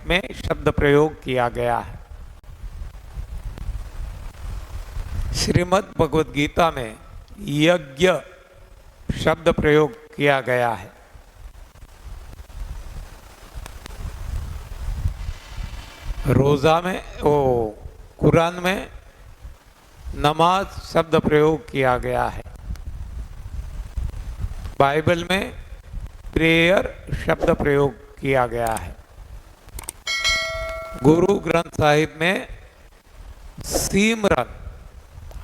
में शब्द प्रयोग किया गया है। श्रीमद् भगवद गीता में यज्ञ शब्द प्रयोग किया गया है। रोज़ा में कुरान में नमाज शब्द प्रयोग किया गया है। बाइबल में प्रेयर शब्द प्रयोग किया गया है। गुरु ग्रंथ साहिब में सिमरन,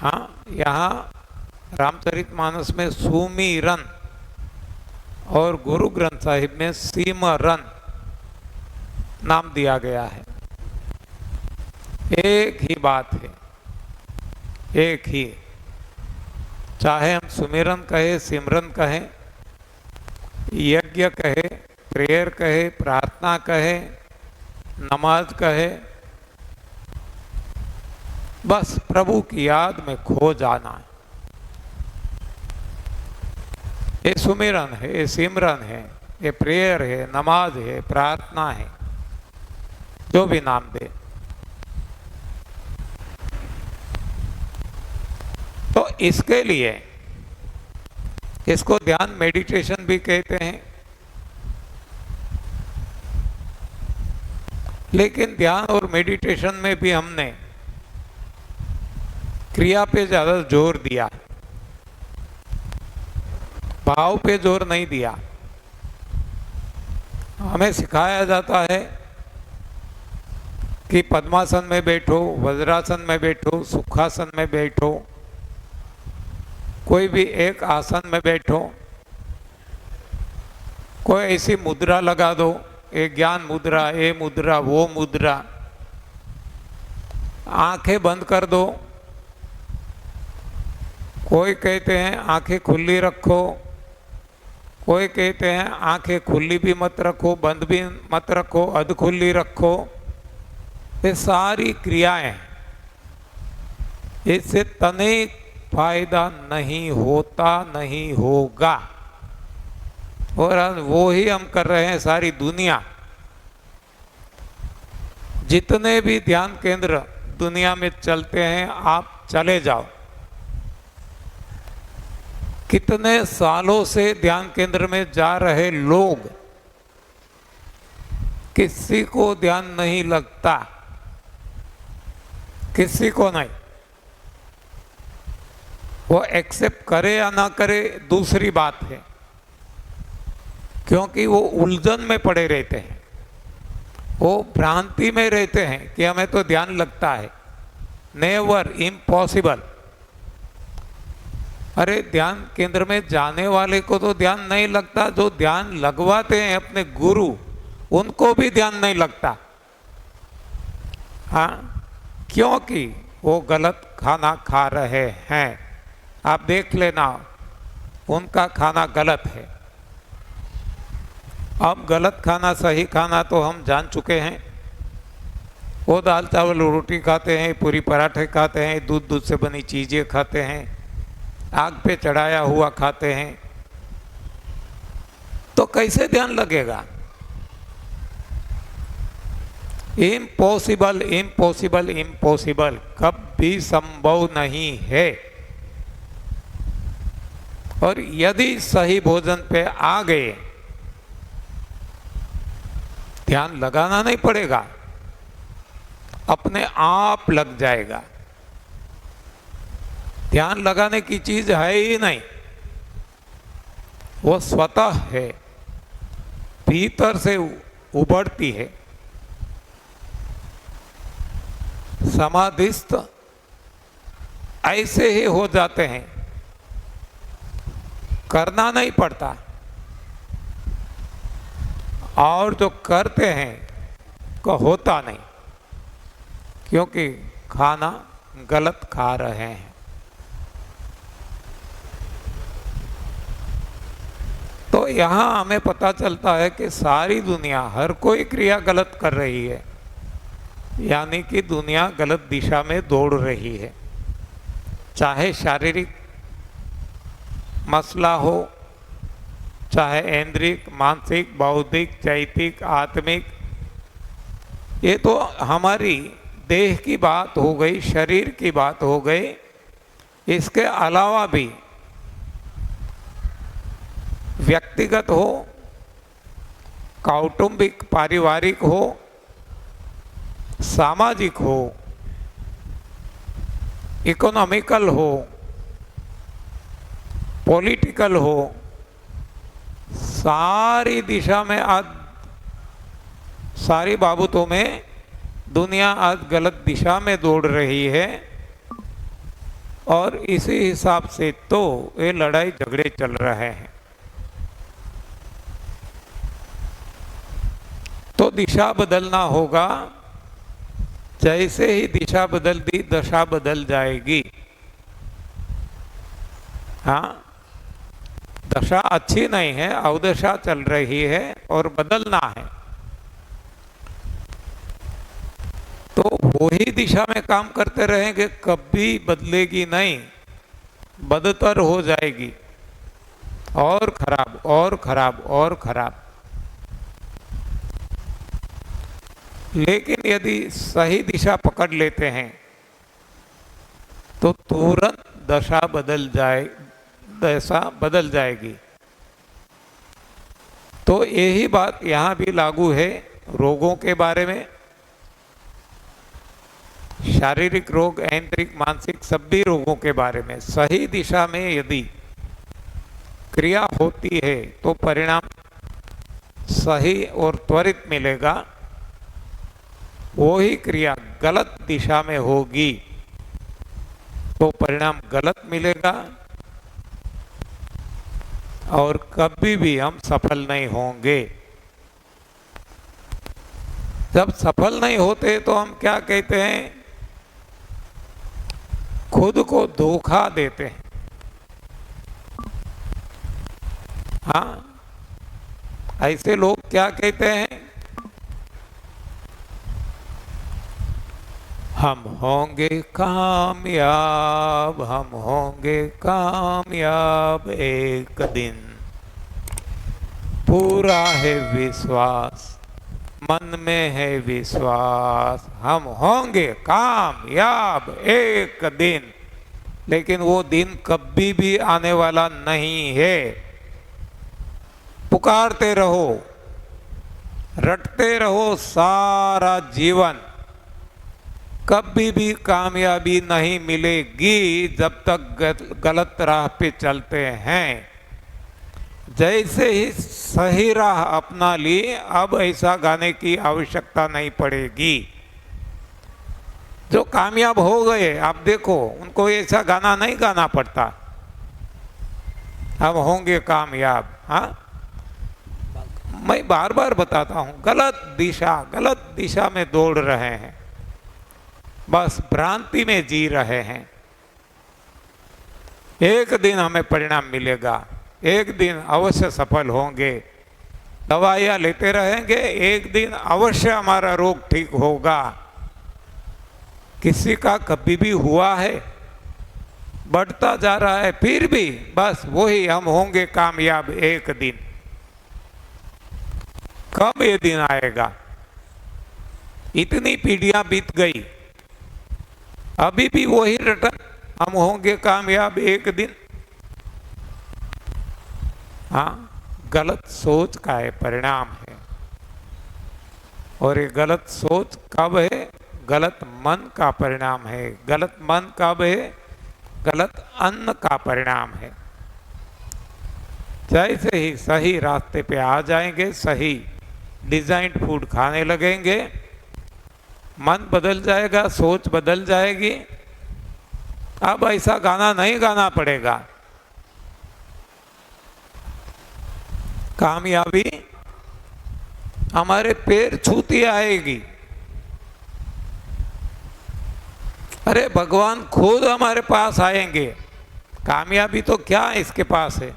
हाँ, यहाँ रामचरितमानस में सुमिरन और गुरु ग्रंथ साहिब में सिमरन नाम दिया गया है। एक ही बात है, एक ही, चाहे हम सुमिरन कहे, सिमरन कहे, यज्ञ कहे, प्रेयर कहे, प्रार्थना कहे, नमाज कहे, बस प्रभु की याद में खो जाना है। ये सुमिरन है, ये सिमरन है, ये प्रेयर है, नमाज है, प्रार्थना है, जो भी नाम दे। तो इसके लिए इसको ध्यान मेडिटेशन भी कहते हैं। लेकिन ध्यान और मेडिटेशन में भी हमने क्रिया पे ज्यादा जोर दिया, भाव पे जोर नहीं दिया। हमें सिखाया जाता है कि पद्मासन में बैठो, वज्रासन में बैठो, सुखासन में बैठो, कोई भी एक आसन में बैठो, कोई ऐसी मुद्रा लगा दो, एक ज्ञान मुद्रा, ये मुद्रा, वो मुद्रा, आंखें बंद कर दो। कोई कहते हैं आंखें खुली रखो, कोई कहते हैं आंखें खुली भी मत रखो, बंद भी मत रखो, अध खुली रखो। ये सारी क्रियाएं, इससे तनिक फायदा नहीं होता, नहीं होगा। और वो ही हम कर रहे हैं। सारी दुनिया, जितने भी ध्यान केंद्र दुनिया में चलते हैं, आप चले जाओ, कितने सालों से ध्यान केंद्र में जा रहे लोग, किसी को ध्यान नहीं लगता, किसी को नहीं। वो एक्सेप्ट करे या ना करे दूसरी बात है, क्योंकि वो उलझन में पड़े रहते हैं, वो भ्रांति में रहते हैं कि हमें तो ध्यान लगता है। Never, impossible. अरे ध्यान केंद्र में जाने वाले को तो ध्यान नहीं लगता, जो ध्यान लगवाते हैं अपने गुरु, उनको भी ध्यान नहीं लगता। हाँ, क्योंकि वो गलत खाना खा रहे हैं। आप देख लेना, उनका खाना गलत है। अब गलत खाना सही खाना तो हम जान चुके हैं। वो दाल चावल रोटी खाते हैं, पूरी पराठे खाते हैं, दूध से बनी चीज़ें खाते हैं, आग पे चढ़ाया हुआ खाते हैं। तो कैसे ध्यान लगेगा? इम्पॉसिबल, इम्पॉसिबल, इम्पॉसिबल, कभी संभव नहीं है। और यदि सही भोजन पे आ गए, ध्यान लगाना नहीं पड़ेगा, अपने आप लग जाएगा। ध्यान लगाने की चीज है ही नहीं, वो स्वतः है, भीतर से उभरती है। समाधिस्थ ऐसे ही हो जाते हैं, करना नहीं पड़ता। और जो करते हैं को होता नहीं, क्योंकि खाना गलत खा रहे हैं। तो यहाँ हमें पता चलता है कि सारी दुनिया, हर कोई क्रिया गलत कर रही है, यानी कि दुनिया गलत दिशा में दौड़ रही है। चाहे शारीरिक मसला हो, चाहे ऐन्द्रिक, मानसिक, बौद्धिक, चैतिक, आत्मिक, ये तो हमारी देह की बात हो गई, शरीर की बात हो गई। इसके अलावा भी व्यक्तिगत हो, कौटुंबिक पारिवारिक हो, सामाजिक हो, इकोनॉमिकल हो, पॉलिटिकल हो, सारी दिशा में आज, सारी बाबतों में दुनिया आज गलत दिशा में दौड़ रही है। और इसी हिसाब से तो ये लड़ाई झगड़े चल रहे हैं। तो दिशा बदलना होगा। जैसे ही दिशा बदल दी, दशा बदल जाएगी। हाँ, दशा अच्छी नहीं है, अवदशा चल रही है और बदलना है। तो वही दिशा में काम करते रहेंगे, कभी बदलेगी नहीं, बदतर हो जाएगी, और खराब और खराब और खराब। लेकिन यदि सही दिशा पकड़ लेते हैं तो तुरंत दशा बदल जाएगी। तो यही बात यहाँ भी लागू है रोगों के बारे में। शारीरिक रोग, ऐंद्रिक, मानसिक, सभी रोगों के बारे में सही दिशा में यदि क्रिया होती है तो परिणाम सही और त्वरित मिलेगा। वही क्रिया गलत दिशा में होगी तो परिणाम गलत मिलेगा और कभी भी हम सफल नहीं होंगे। जब सफल नहीं होते तो हम क्या कहते हैं, खुद को धोखा देते हैं। हाँ, ऐसे लोग क्या कहते हैं, हम होंगे कामयाब, हम होंगे कामयाब एक दिन, पूरा है विश्वास, मन में है विश्वास, हम होंगे कामयाब एक दिन। लेकिन वो दिन कभी भी आने वाला नहीं है। पुकारते रहो, रटते रहो सारा जीवन, कभी भी कामयाबी नहीं मिलेगी जब तक गलत राह पे चलते हैं। जैसे ही सही राह अपना ली, अब ऐसा गाने की आवश्यकता नहीं पड़ेगी। जो कामयाब हो गए, आप देखो उनको ऐसा गाना नहीं गाना पड़ता, अब होंगे कामयाब। हाँ, मैं बार बार बताता हूँ, गलत दिशा में दौड़ रहे हैं, बस भ्रांति में जी रहे हैं। एक दिन हमें परिणाम मिलेगा, एक दिन अवश्य सफल होंगे। दवाइयाँ लेते रहेंगे, एक दिन अवश्य हमारा रोग ठीक होगा। किसी का कभी भी हुआ है, बढ़ता जा रहा है, फिर भी बस वही, हम होंगे कामयाब एक दिन। कब ये दिन आएगा? इतनी पीढ़ियां बीत गई, अभी भी वही रटन, हम होंगे कामयाब एक दिन। हाँ, गलत सोच का है परिणाम है। और ये गलत सोच कब है? गलत मन का परिणाम है। गलत मन कब है? गलत अन्न का परिणाम है। जैसे ही सही रास्ते पे आ जाएंगे, सही डिजाइंड फूड खाने लगेंगे, मन बदल जाएगा, सोच बदल जाएगी। अब ऐसा गाना नहीं गाना पड़ेगा। कामयाबी हमारे पैर छूती आएगी। अरे भगवान खुद हमारे पास आएंगे। कामयाबी तो क्या इसके पास है?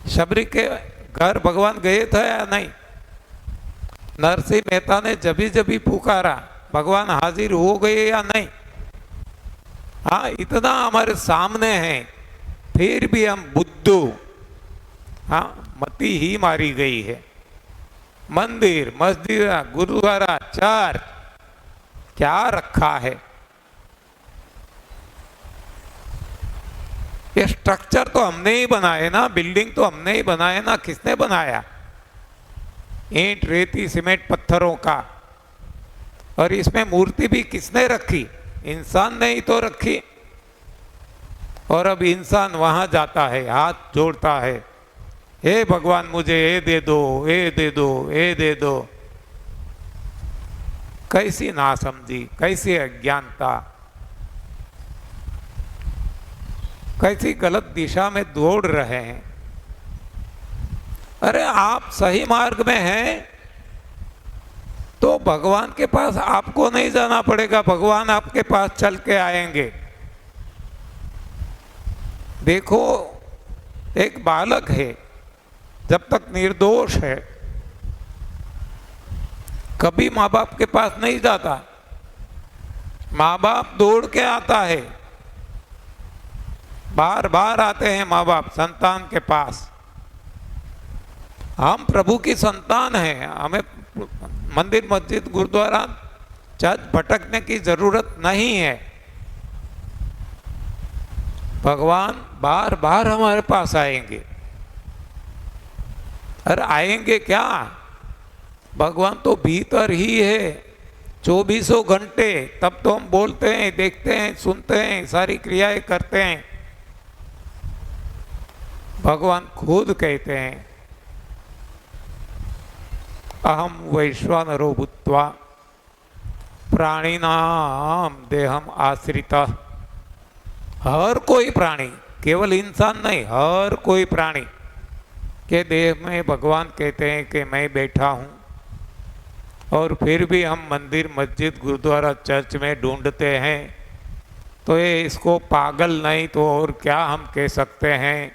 शबरी के घर भगवान गए थे या नहीं? नरसिंह मेहता ने जभी पुकारा, भगवान हाजिर हो गए या नहीं? हाँ, इतना हमारे सामने है, फिर भी हम बुद्धू। हाँ, मति ही मारी गई है। मंदिर, मस्जिद, गुरुद्वारा, चर्च, क्या रखा है? ये स्ट्रक्चर तो हमने ही बनाए ना, बिल्डिंग तो हमने ही बनाए ना। किसने बनाया? ईंट, रेती, सीमेंट, पत्थरों का। और इसमें मूर्ति भी किसने रखी? इंसान ने ही तो रखी। और अब इंसान वहां जाता है, हाथ जोड़ता है, हे भगवान मुझे ये दे दो, ये दे दो, ये दे दो। कैसी नासमझी, कैसी अज्ञानता, कैसी गलत दिशा में दौड़ रहे हैं। अरे आप सही मार्ग में हैं तो भगवान के पास आपको नहीं जाना पड़ेगा, भगवान आपके पास चल के आएंगे। देखो, एक बालक है, जब तक निर्दोष है कभी माँ बाप के पास नहीं जाता। माँ बाप दौड़ के आता है, बार बार आते हैं माँ बाप संतान के पास। हम प्रभु की संतान हैं, हमें मंदिर, मस्जिद, गुरुद्वारा, चर्च भटकने की जरूरत नहीं है। भगवान बार बार हमारे पास आएंगे। अरे आएंगे क्या, भगवान तो भीतर ही है 24 घंटे। तब तो हम बोलते हैं, देखते हैं, सुनते हैं, सारी क्रियाएं करते हैं। भगवान खुद कहते हैं, अहम वैश्वानरो भूत्वा प्राणिनाम देहम आश्रिता। हर कोई प्राणी, केवल इंसान नहीं, हर कोई प्राणी के देह में भगवान कहते हैं कि मैं बैठा हूँ। और फिर भी हम मंदिर, मस्जिद, गुरुद्वारा, चर्च में ढूंढते हैं। तो ये इसको पागल नहीं तो और क्या हम कह सकते हैं?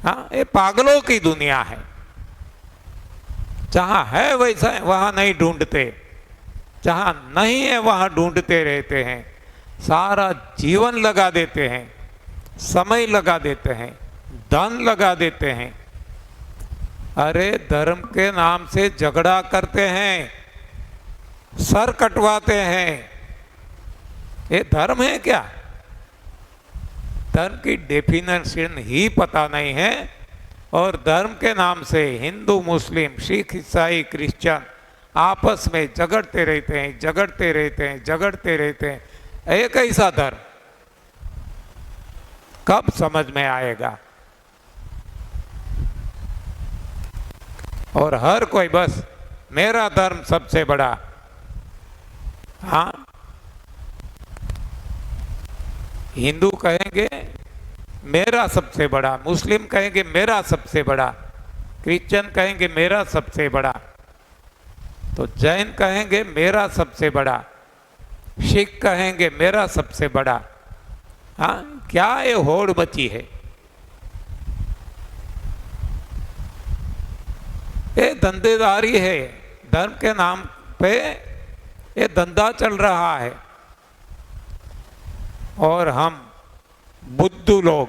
हाँ, ये पागलों की दुनिया है। जहाँ है वैसा वहाँ नहीं ढूंढते, जहाँ नहीं है वहाँ ढूंढते रहते हैं। सारा जीवन लगा देते हैं, समय लगा देते हैं, धन लगा देते हैं। अरे धर्म के नाम से झगड़ा करते हैं, सर कटवाते हैं। ये धर्म है क्या? धर्म की डेफिनेशन ही पता नहीं है। और धर्म के नाम से हिंदू, मुस्लिम, सिख, ईसाई, क्रिश्चियन आपस में झगड़ते रहते हैं, झगड़ते रहते हैं, झगड़ते रहते हैं। ये कैसा धर्म? कब समझ में आएगा? और हर कोई बस मेरा धर्म सबसे बड़ा। हाँ, हिंदू कहेंगे मेरा सबसे बड़ा, मुस्लिम कहेंगे मेरा सबसे बड़ा, क्रिश्चियन कहेंगे मेरा सबसे बड़ा, तो जैन कहेंगे मेरा सबसे बड़ा, सिख कहेंगे मेरा सबसे बड़ा। हाँ, क्या ये होड़ मची है? ये धंधेदारी है, धर्म के नाम पे ये धंधा चल रहा है। और हम बुद्धू लोग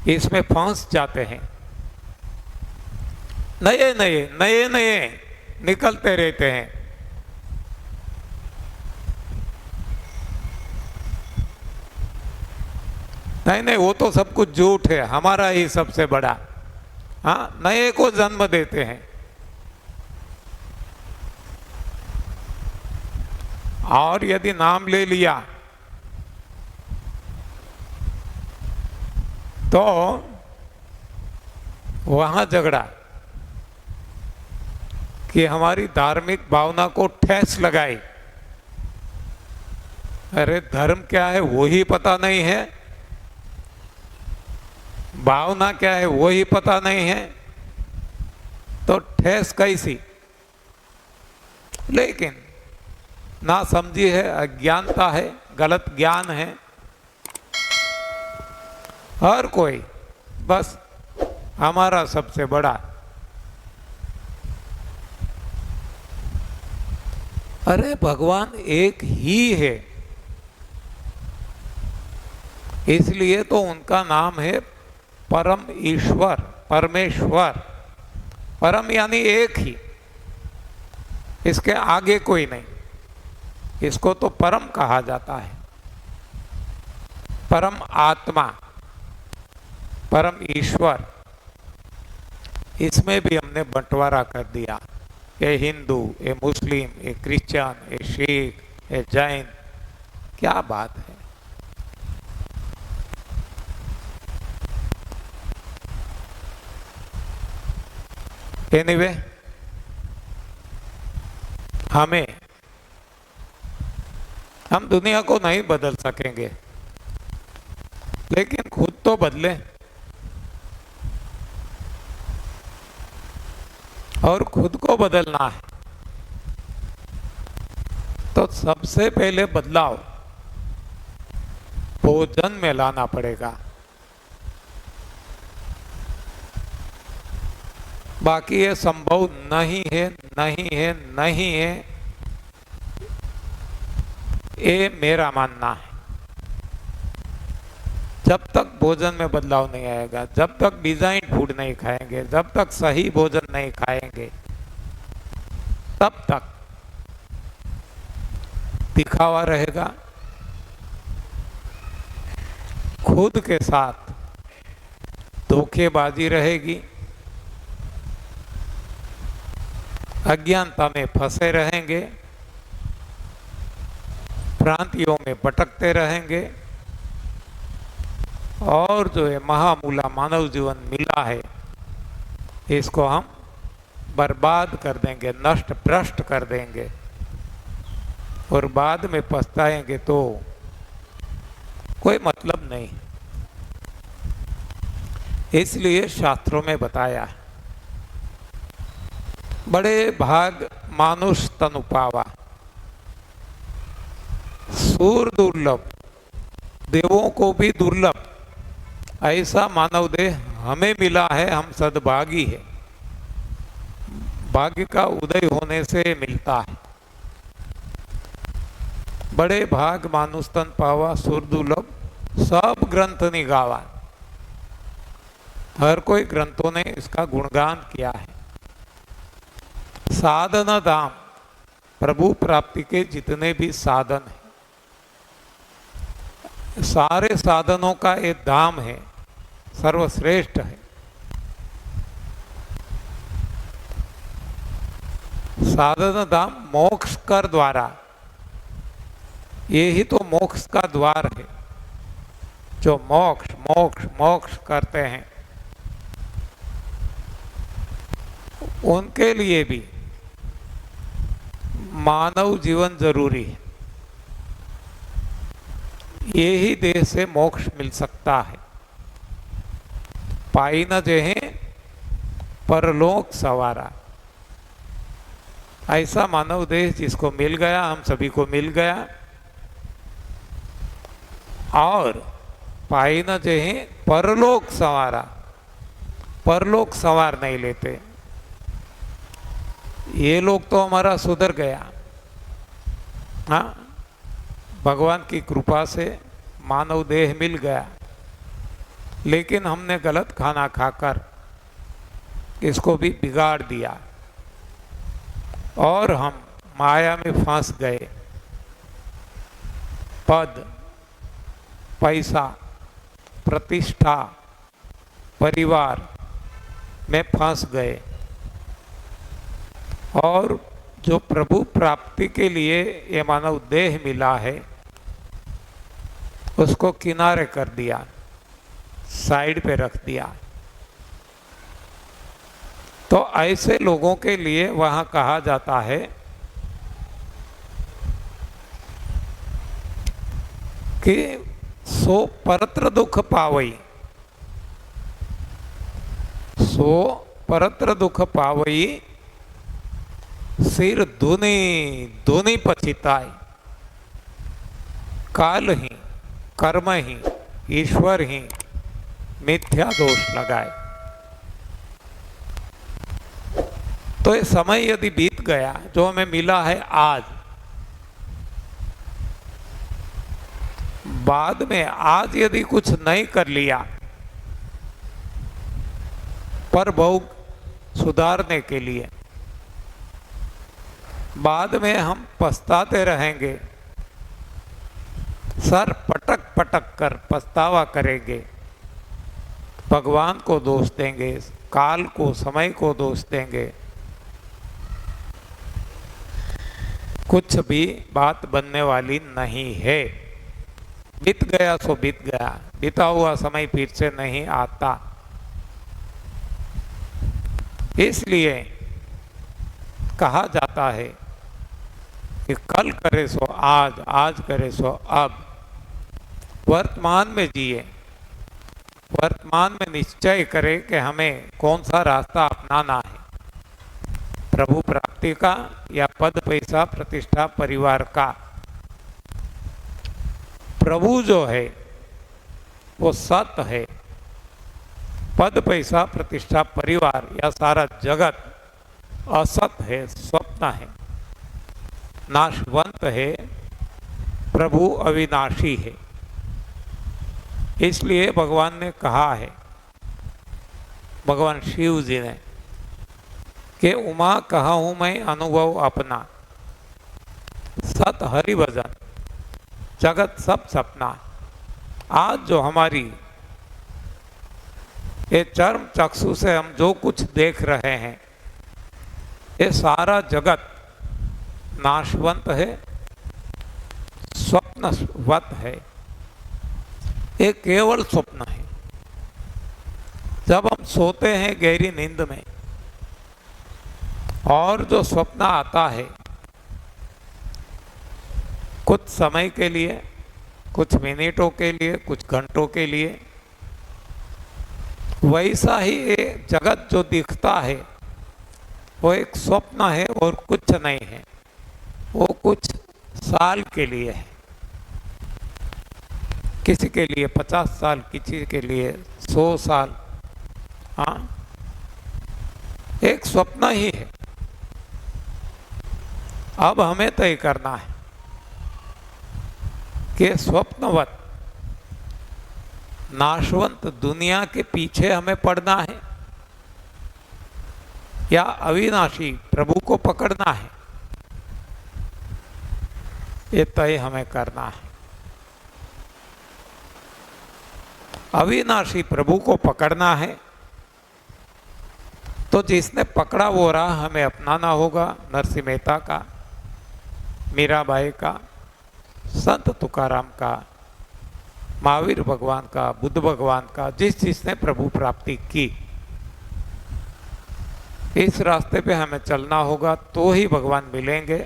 इसमें फंस जाते हैं। नए नए नए नए निकलते रहते हैं। नहीं नहीं, वो तो सब कुछ झूठ है, हमारा ही सबसे बड़ा। हाँ, नए को जन्म देते हैं। और यदि नाम ले लिया तो वहां झगड़ा कि हमारी धार्मिक भावना को ठेस लगाई। अरे धर्म क्या है वो ही पता नहीं है, भावना क्या है वो ही पता नहीं है, तो ठेस कैसी? लेकिन ना समझी है, अज्ञानता है, गलत ज्ञान है। हर कोई बस हमारा सबसे बड़ा। अरे भगवान एक ही है, इसलिए तो उनका नाम है परम ईश्वर, परमेश्वर। परम यानी एक ही, इसके आगे कोई नहीं। इसको तो परम कहा जाता है। परम आत्मा, परम ईश्वर, इसमें भी हमने बंटवारा कर दिया। ये हिंदू, ये मुस्लिम, ये क्रिश्चियन, ये सिख, ये जैन, क्या बात है। एनीवे, हम दुनिया को नहीं बदल सकेंगे, लेकिन खुद तो बदले, और खुद को बदलना है तो सबसे पहले बदलाव भोजन में लाना पड़ेगा। बाकी ये संभव नहीं है, नहीं है, नहीं है, ये मेरा मानना है। जब तक भोजन में बदलाव नहीं आएगा, जब तक डिजाइन फूड नहीं खाएंगे, जब तक सही भोजन नहीं खाएंगे, तब तक दिखावा रहेगा, खुद के साथ धोखेबाजी रहेगी, अज्ञानता में फंसे रहेंगे, भ्रांतियों में भटकते रहेंगे, और जो ये महामूला मानव जीवन मिला है इसको हम बर्बाद कर देंगे, नष्ट भ्रष्ट कर देंगे, और बाद में पछताएंगे तो कोई मतलब नहीं। इसलिए शास्त्रों में बताया है, बड़े भाग मानुष तनु पावा, सूर दुर्लभ, देवों को भी दुर्लभ, ऐसा मानव देह हमें मिला है। हम सद्भागी है, भाग्य का उदय होने से मिलता है। बड़े भाग मानुष तन पावा, सूर दुर्लभ, सब ग्रंथ निगावा। हर कोई ग्रंथों ने इसका गुणगान किया है। साधन धाम, प्रभु प्राप्ति के जितने भी साधन हैं, सारे साधनों का एक धाम है, सर्वश्रेष्ठ है। साधन धाम मोक्ष कर द्वारा, ये ही तो मोक्ष का द्वार है। जो मोक्ष मोक्ष मोक्ष करते हैं उनके लिए भी मानव जीवन जरूरी है। यही देह से मोक्ष मिल सकता है। पाई न जेहे परलोक सवारा, ऐसा मानव देह जिसको मिल गया, हम सभी को मिल गया। और पाई न जेहे परलोक सवारा, परलोक सवार नहीं लेते। ये लोग तो हमारा सुधर गया, हाँ, भगवान की कृपा से मानव देह मिल गया, लेकिन हमने गलत खाना खाकर इसको भी बिगाड़ दिया और हम माया में फंस गए। पद, पैसा, प्रतिष्ठा, परिवार में फंस गए, और जो प्रभु प्राप्ति के लिए ये मानव देह मिला है उसको किनारे कर दिया, साइड पे रख दिया। तो ऐसे लोगों के लिए वहां कहा जाता है कि सो परत्र दुख पावई, सो परत्र दुख पावई, सिर धुनी धुनी पछिताई। काल ही, कर्म ही, ईश्वर ही मिथ्या दोष लगाए। तो ये समय यदि बीत गया जो हमें मिला है आज, बाद में आज यदि कुछ नहीं कर लिया, पर भोग सुधारने के लिए। बाद में हम पछताते रहेंगे, सर पटक पटक कर पछतावा करेंगे, भगवान को दोष देंगे, काल को, समय को दोष देंगे। कुछ भी बात बनने वाली नहीं है। बीत गया सो बीत गया, बीता हुआ समय फिर से नहीं आता। इसलिए कहा जाता है कि कल करे सो आज, आज करे सो अब। वर्तमान में जिए, वर्तमान में निश्चय करें कि हमें कौन सा रास्ता अपनाना है, प्रभु प्राप्ति का या पद पैसा प्रतिष्ठा परिवार का। प्रभु जो है वो सत्य है, पद पैसा प्रतिष्ठा परिवार या सारा जगत असत है, स्वप्न है, नाशवंत है, प्रभु अविनाशी है। इसलिए भगवान ने कहा है, भगवान शिव जी ने, कि उमा कहा हूं मैं अनुभव अपना, सत हरि भजन जगत सब सपना। आज जो हमारी ये चर्म चक्षु से हम जो कुछ देख रहे हैं, ये सारा जगत नाशवंत है, स्वप्नवत है, ये केवल स्वप्न है। जब हम सोते हैं गहरी नींद में और जो स्वप्न आता है, कुछ समय के लिए, कुछ मिनटों के लिए, कुछ घंटों के लिए, वैसा ही ये जगत जो दिखता है वो एक स्वप्न है और कुछ नहीं है। वो कुछ साल के लिए है, किसी के लिए 50 साल, किसी के लिए 100 साल। हाँ, एक स्वप्न ही है। अब हमें तय करना है कि स्वप्नवत नाशवंत दुनिया के पीछे हमें पड़ना है या अविनाशी प्रभु को पकड़ना है, ये तय हमें करना है। अविनाशी प्रभु को पकड़ना है तो जिसने पकड़ा वो राह हमें अपनाना होगा। नरसिंह मेहता का, मीराबाई का, संत तुकाराम का, महावीर भगवान का, बुद्ध भगवान का, जिसने प्रभु प्राप्ति की, इस रास्ते पे हमें चलना होगा तो ही भगवान मिलेंगे।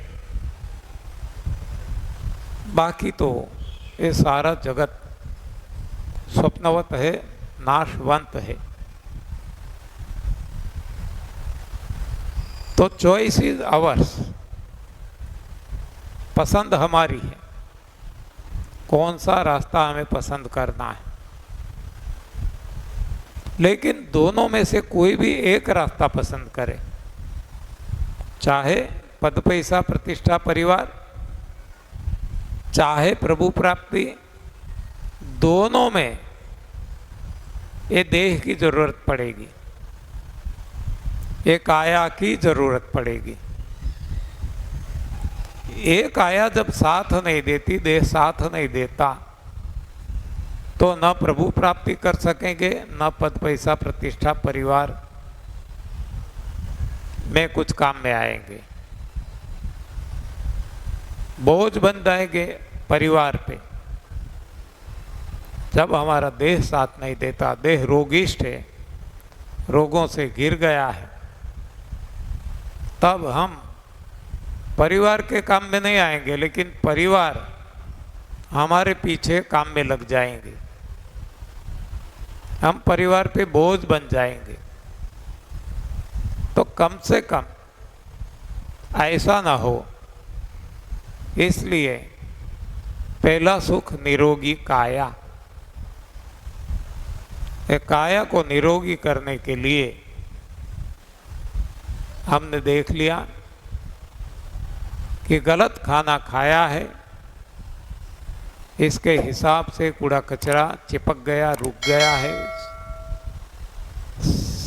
बाकी तो ये सारा जगत स्वप्नवत है, नाशवंत है। तो चॉइस इज आवर्स, पसंद हमारी है, कौन सा रास्ता हमें पसंद करना है। लेकिन दोनों में से कोई भी एक रास्ता पसंद करे, चाहे पद पैसा प्रतिष्ठा परिवार, चाहे प्रभु प्राप्ति, दोनों में ये देह की जरूरत पड़ेगी, ये काया की जरूरत पड़ेगी। ये काया जब साथ नहीं देती, देह साथ नहीं देता, तो न प्रभु प्राप्ति कर सकेंगे, न पद पैसा प्रतिष्ठा परिवार में कुछ काम में आएंगे। बोझ बन जाएंगे परिवार पे। जब हमारा देह साथ नहीं देता, देह रोगिष्ठ है, रोगों से घिर गया है, तब हम परिवार के काम में नहीं आएंगे, लेकिन परिवार हमारे पीछे काम में लग जाएंगे। हम परिवार पे बोझ बन जाएंगे। तो कम से कम ऐसा ना हो, इसलिए पहला सुख निरोगी काया। काया को निरोगी करने के लिए हमने देख लिया कि गलत खाना खाया है, इसके हिसाब से कूड़ा कचरा चिपक गया, रुक गया है,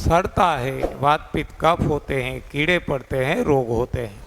सड़ता है, वात पित्त कफ होते हैं, कीड़े पड़ते हैं, रोग होते हैं।